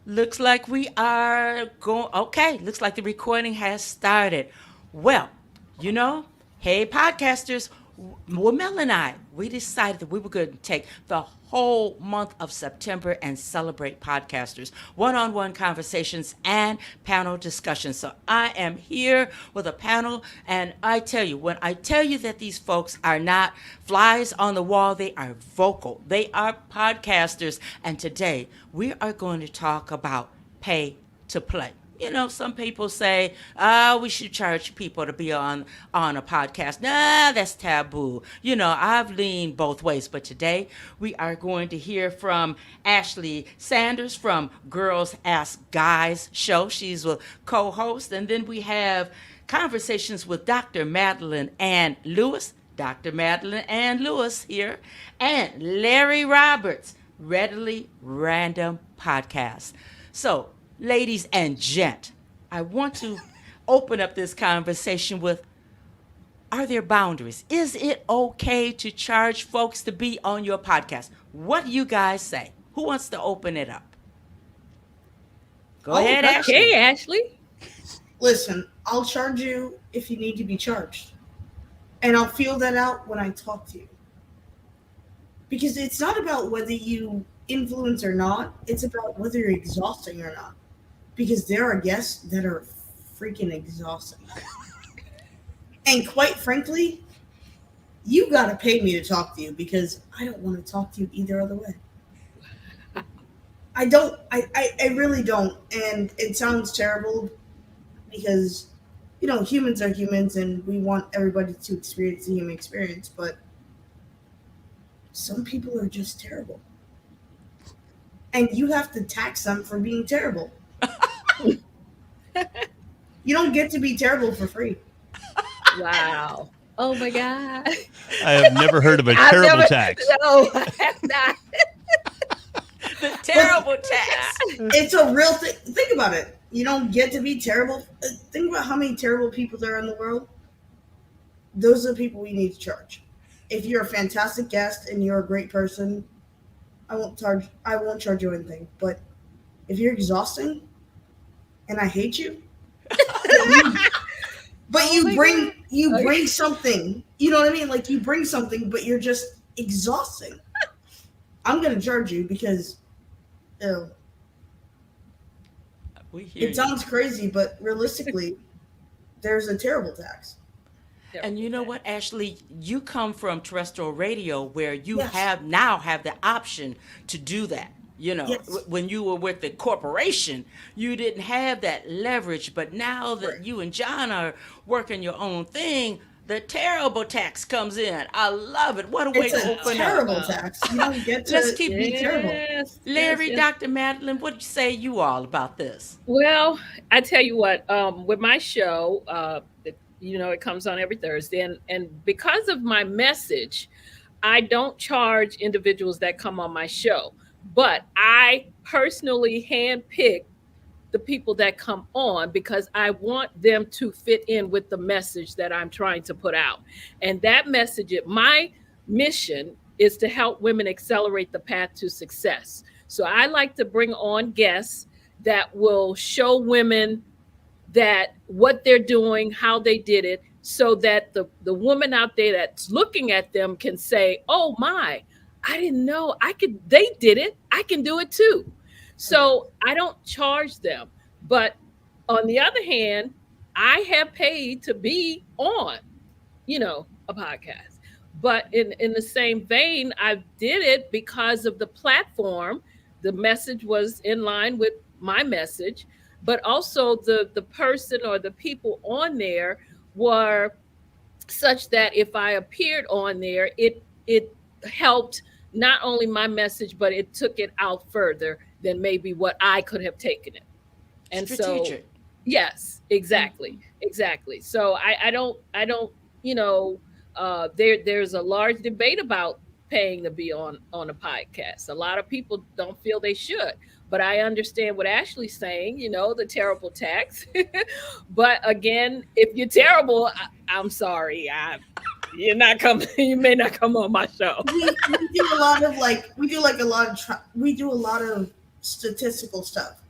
Looks like we are going. Okay, looks like the recording has started. Well, you know, hey, podcasters, Madeline and I, we decided that we were going to take the whole month of September and celebrate podcasters, one on one conversations, and panel discussions. So I am here with a panel, and I tell you, when I tell you that these folks are not flies on the wall, they are vocal, they are podcasters. And today we are going to talk about pay to play. You know, some people say, we should charge people to be on a podcast. Nah, that's taboo. You know, I've leaned both ways. But today we are going to hear from Ashley Sanders from Girls Ask Guys show. She's a co-host. And then we have conversations with Dr. Madeline A. Lewis. Dr. Madeline A. Lewis here. And Larry Roberts, Readily Random Podcast. So, ladies and gent, I want to open up this conversation with, are there boundaries? Is it okay to charge folks to be on your podcast? What do you guys say? Who wants to open it up? Go ahead, Ashley. Okay, Ashley. Listen, I'll charge you if you need to be charged. And I'll feel that out when I talk to you. Because it's not about whether you influence or not. It's about whether you're exhausting or not. Because there are guests that are freaking exhausting. And quite frankly, you got to pay me to talk to you because I don't want to talk to you either other way. I don't. I really don't. And it sounds terrible because, you know, humans are humans and we want everybody to experience the human experience. But some people are just terrible. And you have to tax them for being terrible. You don't get to be terrible for free. Wow. Oh my God. I have never heard of a terrible tax. No, I have not. The terrible tax. It's a real thing. Think about it. You don't get to be terrible. Think about how many terrible people there are in the world. Those are the people we need to charge. If you're a fantastic guest and you're a great person, I won't charge you anything. But if you're exhausting and I hate you, but you bring something, you know what I mean? Like you bring something, but you're just exhausting. I'm gonna charge you because it sounds crazy, but realistically, there's a terrible tax. And you know what, Ashley, you come from terrestrial radio where you Yes. have the option to do that. You know, Yes. when you were with the corporation, you didn't have that leverage. But now that Right. you and John are working your own thing, the terrible tax comes in. I love it. What a way It's to a open terrible up. tax. You don't get to Let's keep be terrible. Larry, yes. Dr. Madeline, what say you all about this? Well, I tell you what, with my show, it comes on every Thursday, and because of my message, I don't charge individuals that come on my show, but I personally handpick the people that come on because I want them to fit in with the message that I'm trying to put out. And that message, my mission is to help women accelerate the path to success. So I like to bring on guests that will show women that what they're doing, how they did it, so that the woman out there that's looking at them can say, oh my, I didn't know they did it. I can do it too. So I don't charge them. But on the other hand, I have paid to be on, a podcast. But in the same vein, I did it because of the platform. The message was in line with my message, but also the person or the people on there were such that if I appeared on there, it helped not only my message, but it took it out further than maybe what I could have taken it. And Strategic. so, yes, exactly. So I don't, there's a large debate about paying to be on a podcast. A lot of people don't feel they should, but I understand what Ashley's saying, the terrible tax. But again, if you're terrible, I'm sorry. You're not coming. You may not come on my show. We do a lot of statistical stuff.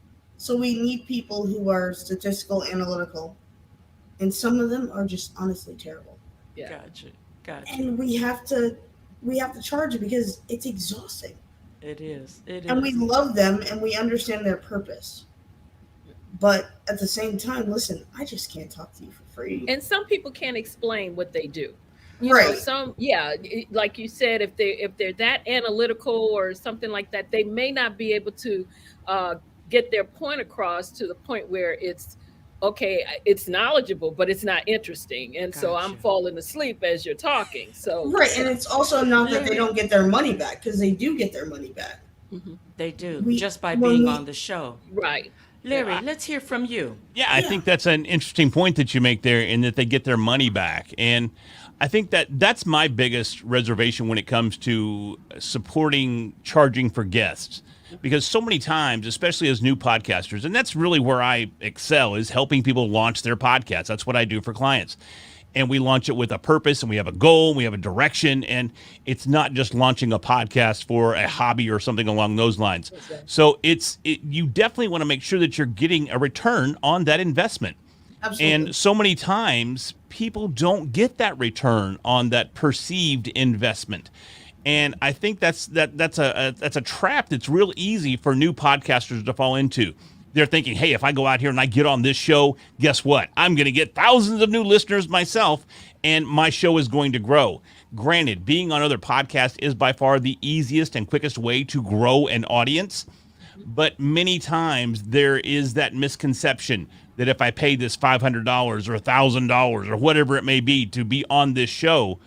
So we need people who are statistical, analytical, and some of them are just honestly terrible. Yeah. Gotcha. Gotcha. And we have to charge it because it's exhausting. It is. It And we is. love them and we understand their purpose. But at the same time, listen, I just can't talk to you for free. And some people can't explain what they do. You know, Right. some, yeah, like you said, if they're that analytical or something like that, they may not be able to uh, get their point across to the point where it's okay. It's knowledgeable, but it's not interesting, and so I'm Gotcha. falling asleep as you're talking. So Right, and it's also not that they Larry, don't get their money back, because they do get their money back. mhm, they do We just by when being we on the show. right, Larry, yeah, let's hear from you. Yeah, I Yeah. think that's an interesting point that you make there, in that they get their money back. And I think that that's my biggest reservation when it comes to supporting charging for guests. Because so many times, especially as new podcasters, and that's really where I excel, is helping people launch their podcasts. That's what I do for clients. And we launch it with a purpose, and we have a goal, and we have a direction, and it's not just launching a podcast for a hobby or something along those lines. exactly. So you definitely want to make sure that you're getting a return on that investment. Absolutely. And so many times people don't get that return on that perceived investment. And I think that's a trap that's real easy for new podcasters to fall into. They're thinking, hey, if I go out here and I get on this show, guess what? I'm going to get thousands of new listeners myself, and my show is going to grow. Granted, being on other podcasts is by far the easiest and quickest way to grow an audience. But many times there is that misconception that if I pay this $500 or $1,000 or whatever it may be to be on this show,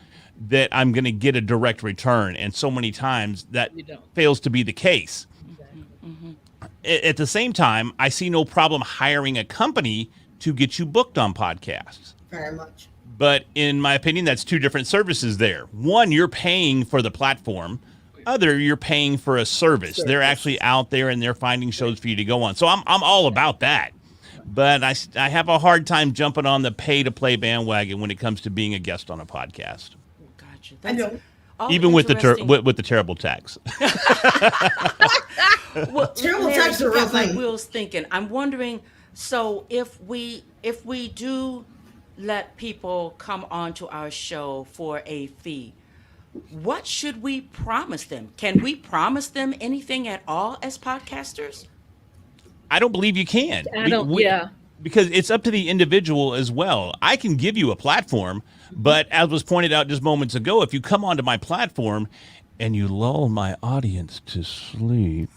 that I'm going to get a direct return. And so many times that You don't. fails to be the case. Exactly. At the same time, I see no problem hiring a company to get you booked on podcasts. Very much. But in my opinion, that's two different services there. One, you're paying for the platform. Other, you're paying for a service. They're actually out there and they're finding shows for you to go on. So I'm all about that. But I have a hard time jumping on the pay-to-play bandwagon when it comes to being a guest on a podcast, Gotcha. I know. all even with the interesting. with the terrible tax. Well, Terrible Larry, tax is a you real got my thing. wheels thinking. I'm wondering. So if we do let people come onto our show for a fee, what should we promise them? Can we promise them anything at all as podcasters? I don't believe you can. I don't. Yeah. Because it's up to the individual as well. I can give you a platform, but as was pointed out just moments ago, if you come onto my platform and you lull my audience to sleep,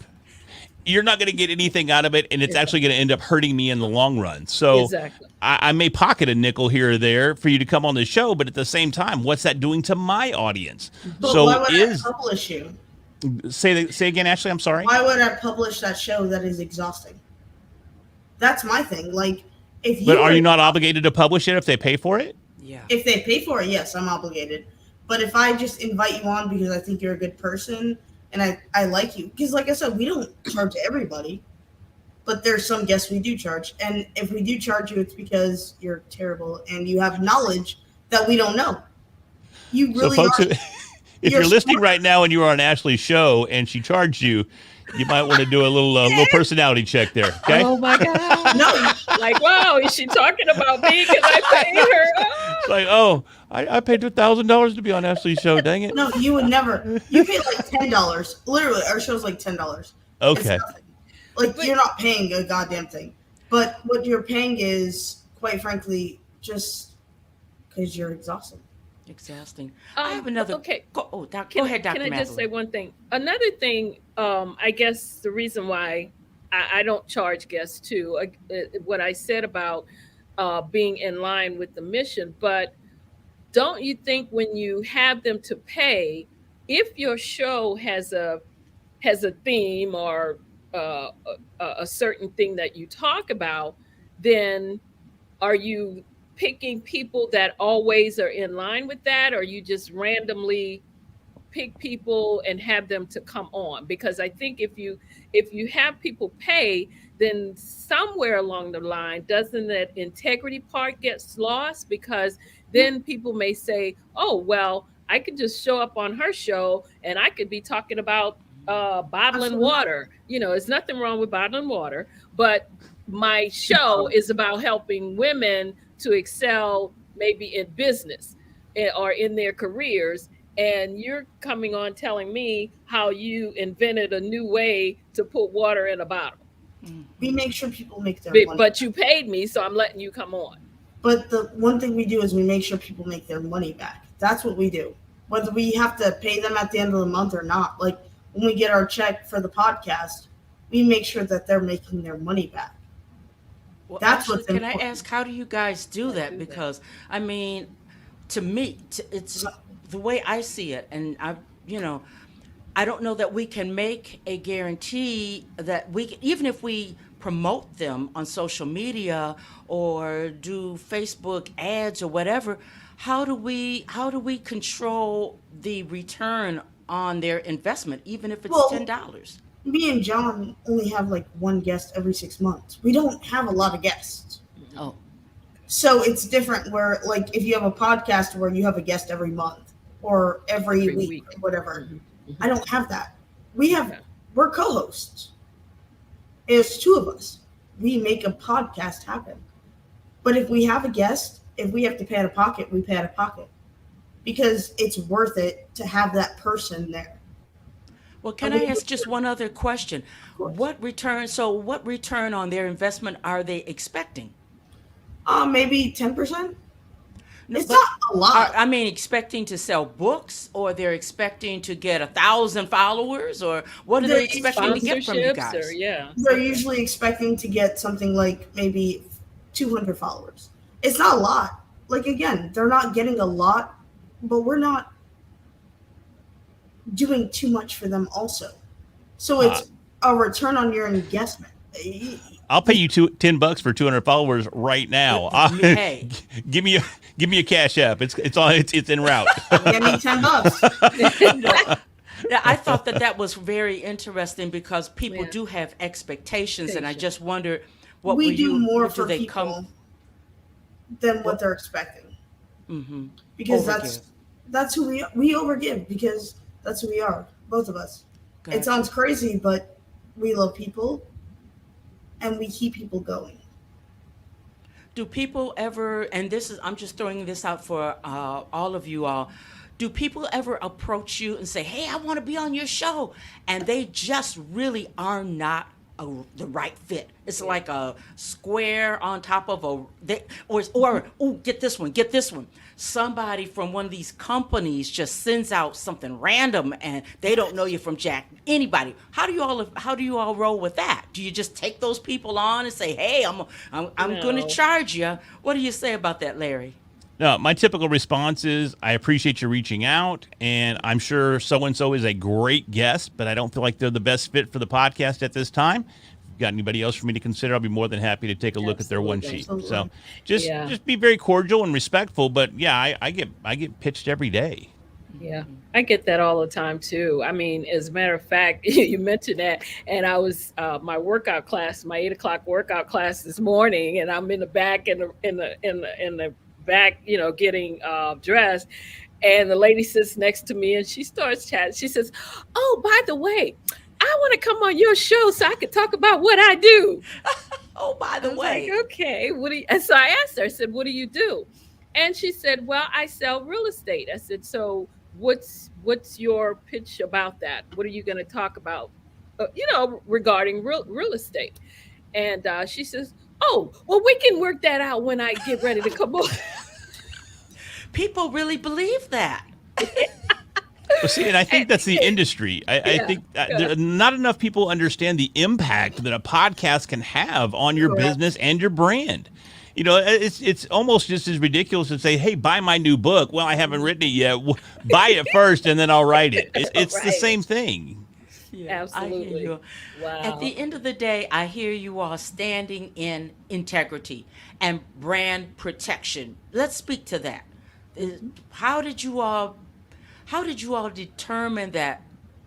you're not going to get anything out of it, and it's actually going to end up hurting me in the long run. So Exactly. I may pocket a nickel here or there for you to come on the show, but at the same time, what's that doing to my audience? But So why would I publish you? say again, Ashley, I'm sorry. Why would I publish that show that is exhausting? That's my thing. Like, if you But are were- you not obligated to publish it if they pay for it? Yeah. if they pay for it, yes, I'm obligated. But if I just invite you on because I think you're a good person and I like you, because like I said, we don't charge everybody, but there's some guests we do charge. And if we do charge you, it's because you're terrible and you have knowledge that we don't know. You So really folks, are. if You're you're listening smart. right now and you are on Ashley's show and she charged you, you might want to do a little personality check there. Okay. Oh my God. No, Like, wow, is she talking about me because I paid her? It's like, oh, I paid $1,000 to be on Ashley's show. Dang it. no, you would never. You pay like $10. Literally, our show's like $10. Okay. It's nothing. Like, you're not paying a goddamn thing. But what you're paying is, quite frankly, just because you're exhausted. Exhausting. I have another. Okay. Go ahead, Dr. Can I just say Madeline. one thing? Another thing, I guess the reason why I don't charge guests too, what I said about being in line with the mission, but don't you think when you have them to pay, if your show has a theme or a certain thing that you talk about, then are you picking people that always are in line with that, or you just randomly pick people and have them to come on? Because I think if you have people pay, then somewhere along the line, doesn't that integrity part gets lost? Because then people may say, oh, well, I could just show up on her show and I could be talking about bottling Absolutely not. water. There's nothing wrong with bottling water, but my show is about helping women to excel maybe in business or in their careers. And you're coming on telling me how you invented a new way to put water in a bottle. We Mhm. make sure people make their money. But you paid me, so I'm letting you come on. But the one thing we do is we make sure people make their money back. That's what we do. Whether we have to pay them at the end of the month or not. Like when we get our check for the podcast, we make sure that they're making their money back. Well, That's actually, what's can I important. ask, how do you guys do that? Because, I mean, to me, it's So, the way I see it, and you know, I don't know that we can make a guarantee that even if we promote them on social media or do Facebook ads or whatever, how do we control the return on their investment, even if it's well, $10? me and John only have like one guest every 6 months. We don't have a lot of guests. Mhm. Oh, So it's different where like if you have a podcast where you have a guest every month or every Every week week. or whatever. Hmm. I Hmm. don't have that. We have Okay. we're co-hosts. It's two of us. We make a podcast happen. But if we have a guest, if we have to pay out of pocket, we pay out of pocket because it's worth it to have that person there. well, And can we I do ask it, just one other question? of course. What return on their investment are they expecting? Maybe 10%. No, It's but not a lot. I mean, expecting to sell books, or they're expecting to get 1,000 followers, or what are They're they expecting to expecting, get from you Sponsorships or guys? yeah. they're Okay. usually expecting to get something like maybe 200 followers. It's not a lot. Like again, they're not getting a lot, but we're not doing too much for them also. So Uh, it's a return on your investment. I'll pay you 10 bucks for 200 followers right now. Hey, Give me a cash app. It's en route. Get me $10. you know, yeah, I thought that was very interesting because people Yeah. do have expectations, and I Patient. just wondered, We do more what do for they come, people than what what, they're expecting mm-hmm, because overgive. that's who we overgive because that's who we are, both of us. It Gotcha. sounds crazy, but we love people and we keep people going. Do people ever, and I'm just throwing this out for all of you all, do people ever approach you and say, hey, I want to be on your show? And they just really are not the right fit. It's Yeah. like a square on top of oh, get this one. Somebody from one of these companies just sends out something random and they don't know you from Jack. Anybody. How do you all roll with that? Do you just take those people on and say, hey, I'm going to No. charge you? What do you say about that, Larry? No, my typical response is I appreciate you reaching out, and I'm sure so and so is a great guest, but I don't feel like they're the best fit for the podcast at this time. If you've got anybody else for me to consider, I'll be more than happy to take a look at their one Absolutely. sheet. Absolutely. So just Yeah. just be very cordial and respectful. But yeah, I get pitched every day. Yeah, I get that all the time too. I mean, as a matter of fact, you mentioned that, and I was my workout class, my 8 o'clock workout class this morning, and I'm in the back in the back, getting dressed, and the lady sits next to me, and she starts chatting. She says, "Oh, by the way, I want to come on your show so I can talk about what I do." Oh, by I the was like, way. okay, what do you, and so I asked her, I said, what do you do? And she said, well, I sell real estate. I said, so what's your pitch about that? What are you going to talk about, regarding real estate? And she says, oh, well, we can work that out when I get ready to come on. People really believe that. Well, see, and I think that's the industry. I Yeah, think yeah, not enough people understand the impact that a podcast can have on your Correct. business and your brand. It's almost just as ridiculous to say, "Hey, buy my new book." Well, I haven't written it yet. Buy it first, and then I'll write it. It's the right. same thing. Yeah, I hear Absolutely. you. At Wow. the end of the day, I hear you all standing in integrity and brand protection. Let's speak to that. Is- Mhm. How did you all how did you all determine that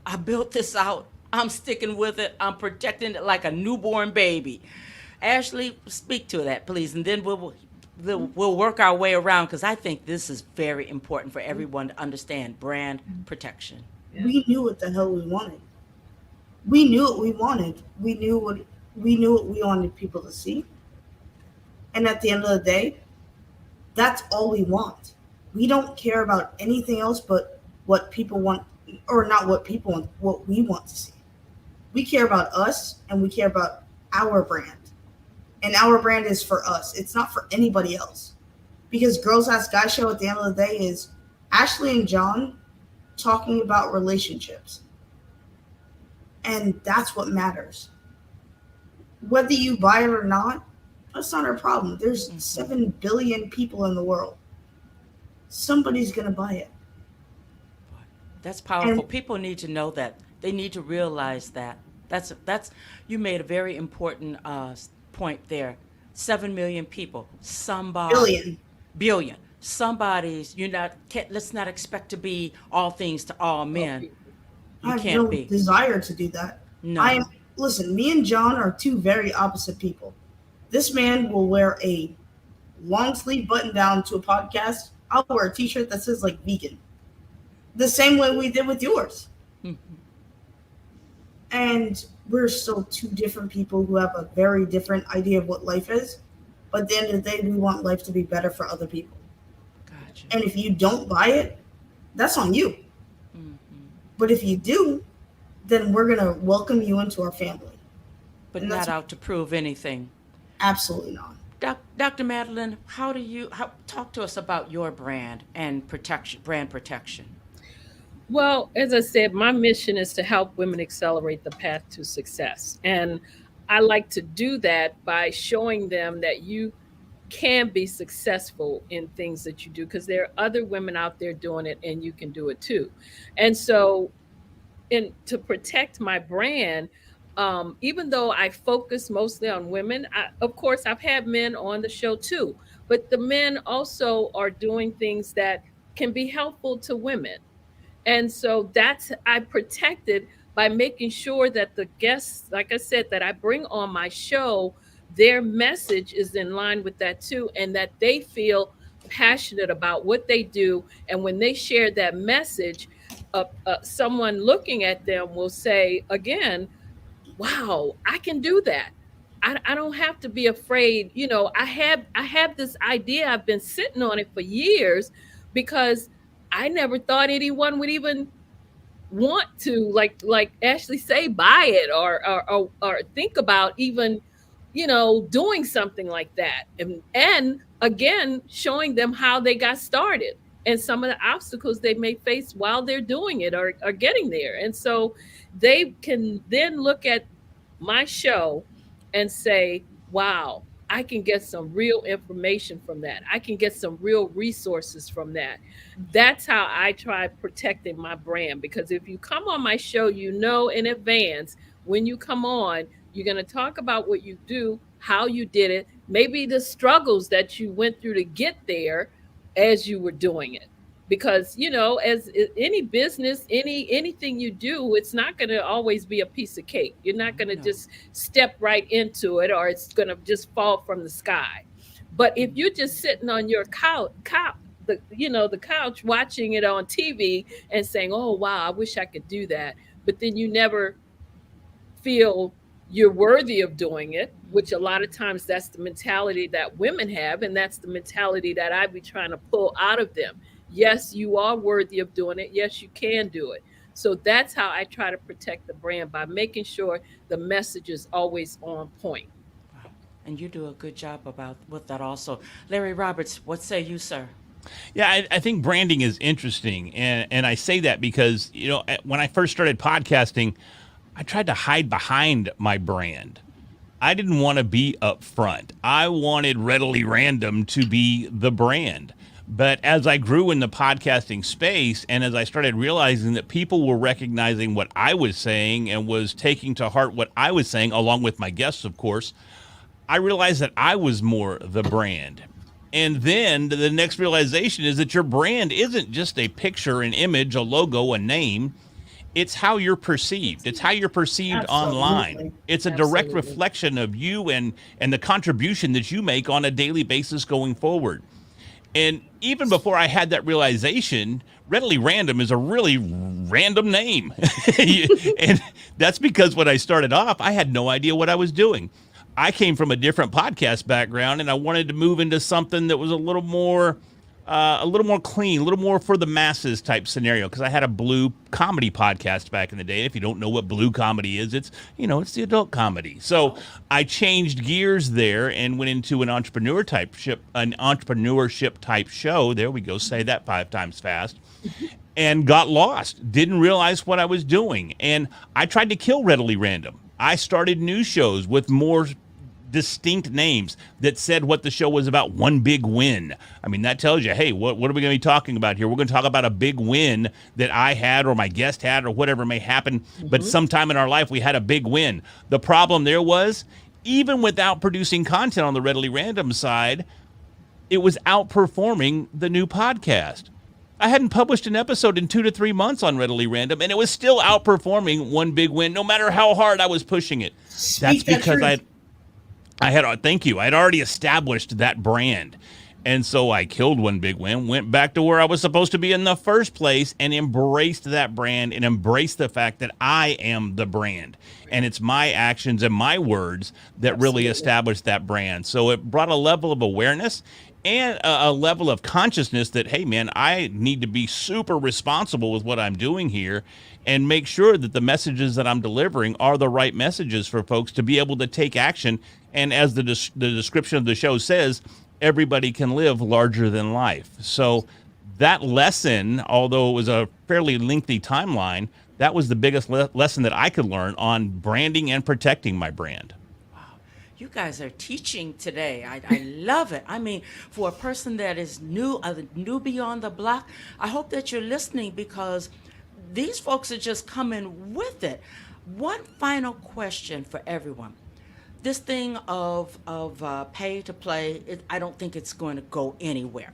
I built this out? I'm sticking with it. I'm protecting it like a newborn baby. Ashley, speak to that, please, and then we'll work our way around because I think this is very important for everyone to understand brand protection. Yeah. We knew what the hell we wanted. We knew what we wanted. We knew what we wanted people to see. And at the end of the day, that's all we want. We don't care about anything else but what people want, or not what people want, what we want to see. We care about us, and we care about our brand. And our brand is for us. It's not for anybody else. Because Girls Ask Guy Show at the end of the day is Ashley and John talking about relationships. And that's what matters. Whether you buy it or not, that's not our problem. There's 7 billion people in the world. Somebody's going to buy it. That's powerful. And People need to know that. They need to realize that. That's you made a very important point there. 7 million people. Somebody billion. billion. Somebody's. You're not. Let's not expect to be all things to all men. I You have can't no be. desire to do that. I am No. Listen, me and John are two very opposite people. This man will wear a long sleeve button down to a podcast. I'll wear a t-shirt that says like vegan. The same way we did with yours. Mhm. And we're still two different people who have a very different idea of what life is. But at the end of the day, we want life to be better for other people. Gotcha. And if you don't buy it, that's on you. Mhm. But if you do, then we're going to welcome you into our family. But And that's not out to prove anything. absolutely not. Dr. Madeline, talk to us about your brand and protection, brand protection? Well, as I said, my mission is to help women accelerate the path to success. And I like to do that by showing them that you can be successful in things that you do, because there are other women out there doing it and you can do it too. And so, to protect my brand, even though I focus mostly on women, of course, I've had men on the show too, but the men also are doing things that can be helpful to women. And so that's I protect it by making sure that the guests, like I said, that I bring on my show, their message is in line with that too, and that they feel passionate about what they do. And when they share that message, someone looking at them will say again, wow, I can do that. I don't have to be afraid. I have this idea. I've been sitting on it for years because I never thought anyone would even want to, like Ashley say, buy it or think about even doing something like that. And again, showing them how they got started and some of the obstacles they may face while they're doing it or getting there. And so they can then look at my show and say, wow, I can get some real information from that. I can get some real resources from that. That's how I try protecting my brand, because if you come on my show, you know in advance when you come on, you're going to talk about what you do, how you did it, maybe the struggles that you went through to get there as you were doing it. Because as any business, anything you do, it's not going to always be a piece of cake. You're not going to No. just step right into it, or it's going to just fall from the sky. But if you're just sitting on your the couch watching it on TV and saying, "Oh wow, I wish I could do that," but then you never feel you're worthy of doing it, which a lot of times that's the mentality that women have, and that's the mentality that I be trying to pull out of them. Yes, you are worthy of doing it. Yes, you can do it. So that's how I try to protect the brand, by making sure the message is always on point. Wow. And you do a good job about with that also. Larry Roberts, what say you, sir? Yeah, I think branding is interesting, and I say that because when I first started podcasting, I tried to hide behind my brand. I didn't want to be up front. I wanted Readily Random to be the brand. But as I grew in the podcasting space, and as I started realizing that people were recognizing what I was saying and was taking to heart what I was saying, along with my guests, of course, I realized that I was more the brand. And then the next realization is that your brand isn't just a picture, an image, a logo, a name. It's how you're perceived. It's how you're perceived online. Absolutely. It's a direct Absolutely. reflection of you and the contribution that you make on a daily basis going forward. And even before I had that realization, Readily Random is a really random name. And that's because when I started off, I had no idea what I was doing. I came from a different podcast background, and I wanted to move into something that was a little more clean, a little more for the masses type scenario. Because I had a blue comedy podcast back in the day. If you don't know what blue comedy is, it's the adult comedy. So I changed gears there and went into an entrepreneurship type show. There we go. Say that 5 times fast. And got lost. Didn't realize what I was doing. And I tried to kill Readily Random. I started new shows with more distinct names that said what the show was about. One big win. I mean, that tells you, hey, what are we going to be talking about here? We're going to talk about a big win that I had or my guest had or whatever may happen. But sometime in our life, we had a big win. The problem there was, even without producing content on the Readily Random side, it was outperforming the new podcast. I hadn't published an episode in 2 to 3 months on Readily Random, and it was still outperforming One Big Win, no matter how hard I was pushing it. That's because thank you. I'd already established that brand. And so I killed One Big Win, went back to where I was supposed to be in the first place, and embraced that brand and embraced the fact that I am the brand. And it's my actions and my words that really established that brand. So it brought a level of awareness and a level of consciousness that, hey, man, I need to be super responsible with what I'm doing here and make sure that the messages that I'm delivering are the right messages for folks to be able to take action. And as the description of the show says, everybody can live larger than life. So that lesson, although it was a fairly lengthy timeline, that was the biggest lesson that I could learn on branding and protecting my brand. You guys are teaching today. I love it. I mean, for a person that is new, a newbie on the block, I hope that you're listening because these folks are just coming with it. One final question for everyone. This thing of pay to play, I don't think it's going to go anywhere.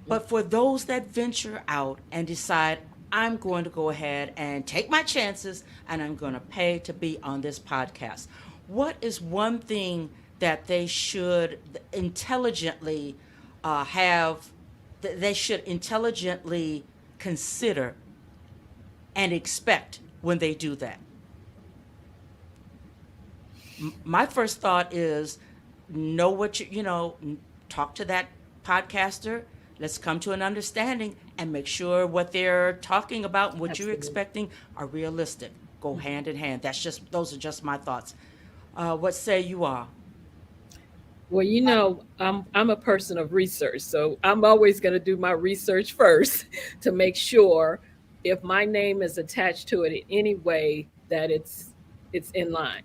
But for those that venture out and decide, I'm going to go ahead and take my chances and I'm going to pay to be on this podcast, what is one thing that they should intelligently consider and expect when they do that? My first thought is know what talk to that podcaster. Let's come to an understanding and make sure what they're talking about and what you're expecting are realistic. Go hand in hand. Those are just my thoughts. What say you all? Well, I'm a person of research, so I'm always going to do my research first to make sure if my name is attached to it in any way that it's in line.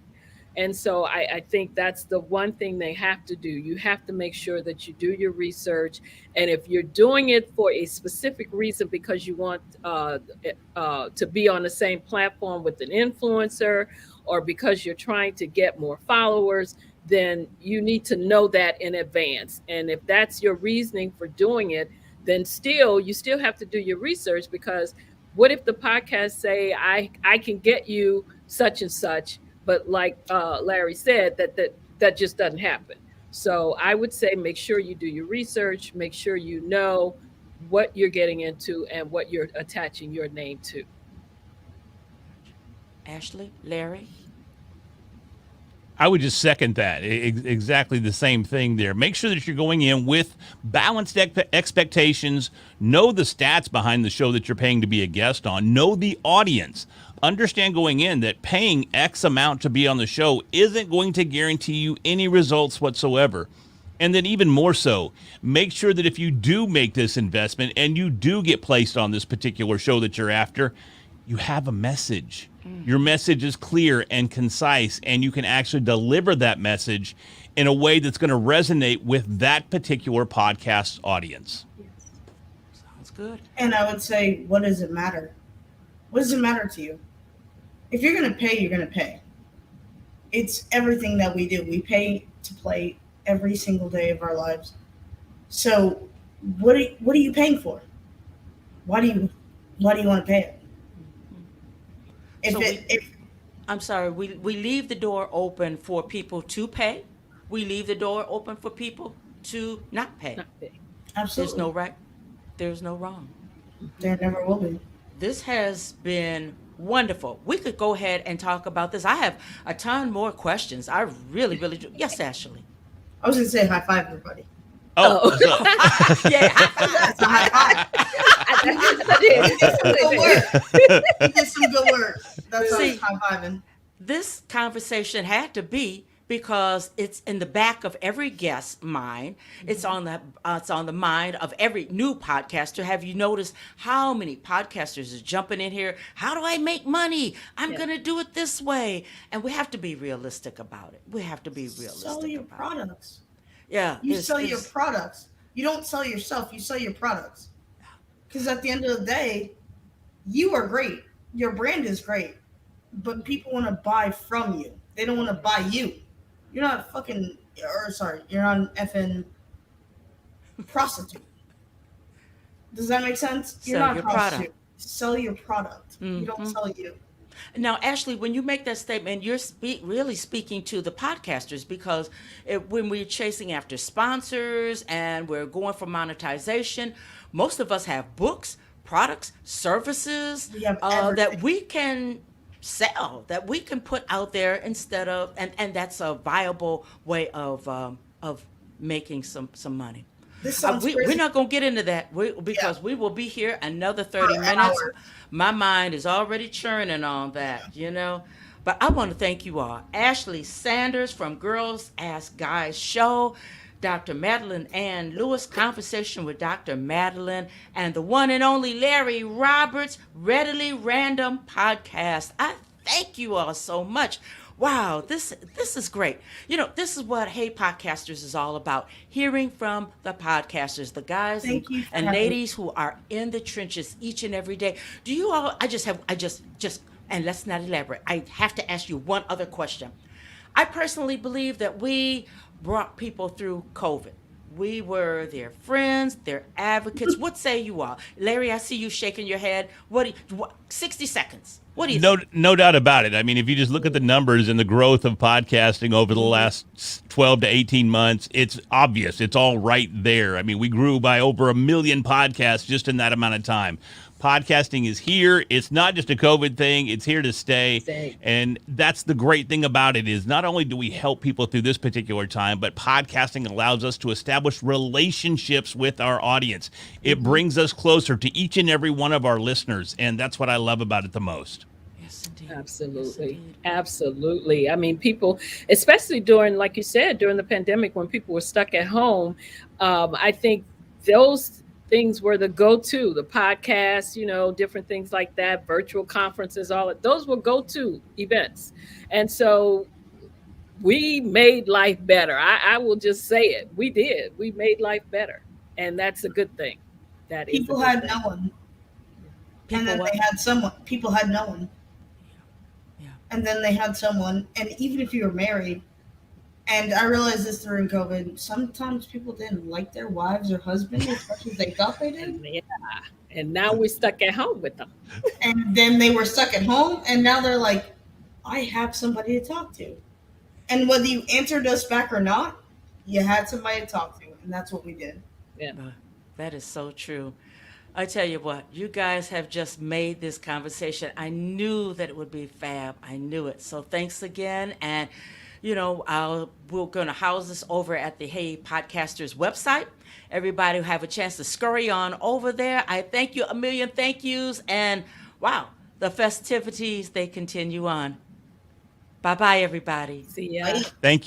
And so I think that's the one thing they have to do. You have to make sure that you do your research. And if you're doing it for a specific reason because you want to be on the same platform with an influencer or because you're trying to get more followers, then you need to know that in advance. And if that's your reasoning for doing it, then you still have to do your research, because what if the podcast say, I can get you such and such, but like Larry said, that just doesn't happen. So I would say make sure you do your research, make sure you know what you're getting into and what you're attaching your name to. Ashley, Larry? I would just second that. Exactly the same thing there. Make sure that you're going in with balanced expectations. Know the stats behind the show that you're paying to be a guest on. Know the audience. Understand going in that paying X amount to be on the show isn't going to guarantee you any results whatsoever. And then even more so, make sure that if you do make this investment and you do get placed on this particular show that you're after, you have a message. Your message is clear and concise, and you can actually deliver that message in a way that's going to resonate with that particular podcast audience. Sounds good. And I would say, what does it matter? What does it matter to you? If you're going to pay, you're going to pay. It's everything that we do. We pay to play every single day of our lives. So what are you paying for? Why do you want to pay it? I'm sorry, we leave the door open for people to pay. We leave the door open for people to not pay. Not big. Absolutely. There's no right. There's no wrong. There never will be. This has been wonderful. We could go ahead and talk about this. I have a ton more questions. I really, really do. Yes, Ashley. I was gonna say high five, everybody. Oh, Oh. so, Yeah, high five. That's a high five. Good work. You did some good work. That's why I was See, high fiving. this conversation had to be because it's in the back of every guest's mind. It's on the mind of every new podcaster. Have you noticed how many podcasters are jumping in here? How do I make money? I'm Yeah. going to do it this way. And we have to be realistic about it. We have to be Sell realistic your about it. products. Yeah, You sell your products. You don't sell yourself. You sell your products. Because at the end of the day, you are great. Your brand is great. But people want to buy from you. They don't want to buy you. You're not fucking, or sorry, you're not an effing prostitute. Does that make sense? You're Sell not a your prostitute. product. Sell your product. You don't Mhm. sell you. Now, Ashley, when you make that statement, you're really speaking to the podcasters because when we're chasing after sponsors and we're going for monetization, most of us have books, products, services We have that everything. we can sell, that we can put out there instead of, and that's a viable way of making some money. This sounds We're crazy. not going to get into that Yeah. because we will be here another 30 For minutes. hours. My mind is already churning on that. But I want to thank you all. Ashley Sanders from Girls Ask Guys Show, Dr. Madeline Ann Lewis, Conversation with Dr. Madeline, and the one and only Larry Roberts, Readily Random Podcast. I thank you all so much. Wow, this is great. This is what Hey Podcasters is all about. Hearing from the podcasters, the guys Thank you for and having me. ladies who are in the trenches each and every day. Do you all I just and let's not elaborate. I have to ask you one other question. I personally believe that we brought people through COVID. We were their friends, their advocates. What say you all? Larry, I see you shaking your head. 60 seconds. What do you no, think? no doubt about it. I mean, if you just look at the numbers and the growth of podcasting over the last 12 to 18 months, it's obvious. It's all right there. I mean, we grew by over 1 million podcasts just in that amount of time. Podcasting is here. It's not just a COVID thing. It's here to stay. Stay. And that's the great thing about it is not only do we help people through this particular time, but podcasting allows us to establish relationships with our audience. It brings us closer to each and every one of our listeners. And that's what I love about it the most. Yes, indeed. Yes, Absolutely. indeed. Absolutely. I mean, people, especially during, like you said, during the pandemic when people were stuck at home, I think those things were the go-to, the podcasts, different things like that, virtual conferences, those were go-to events. And so we made life better. I will just say it. We did. We made life better. And that's a good thing. That is a People good had thing. no one. People And then what? they had someone. People had no one. Yeah. And then they had someone. And even if you were married, and I realized this during COVID, sometimes people didn't like their wives or husbands as much as they thought they did. Yeah. And now we're stuck at home with them. And then they were stuck at home, and now they're like, I have somebody to talk to. And whether you answered us back or not, you had somebody to talk to. And that's what we did. Yeah. That is so true. I tell you what, you guys have just made this conversation. I knew that it would be fab. I knew it. So thanks again. And, we're going to house this over at the Hey Podcasters website. Everybody will have a chance to scurry on over there. I thank you, a million thank yous. And wow, the festivities, they continue on. Bye-bye, everybody. See ya. Right? Thank you.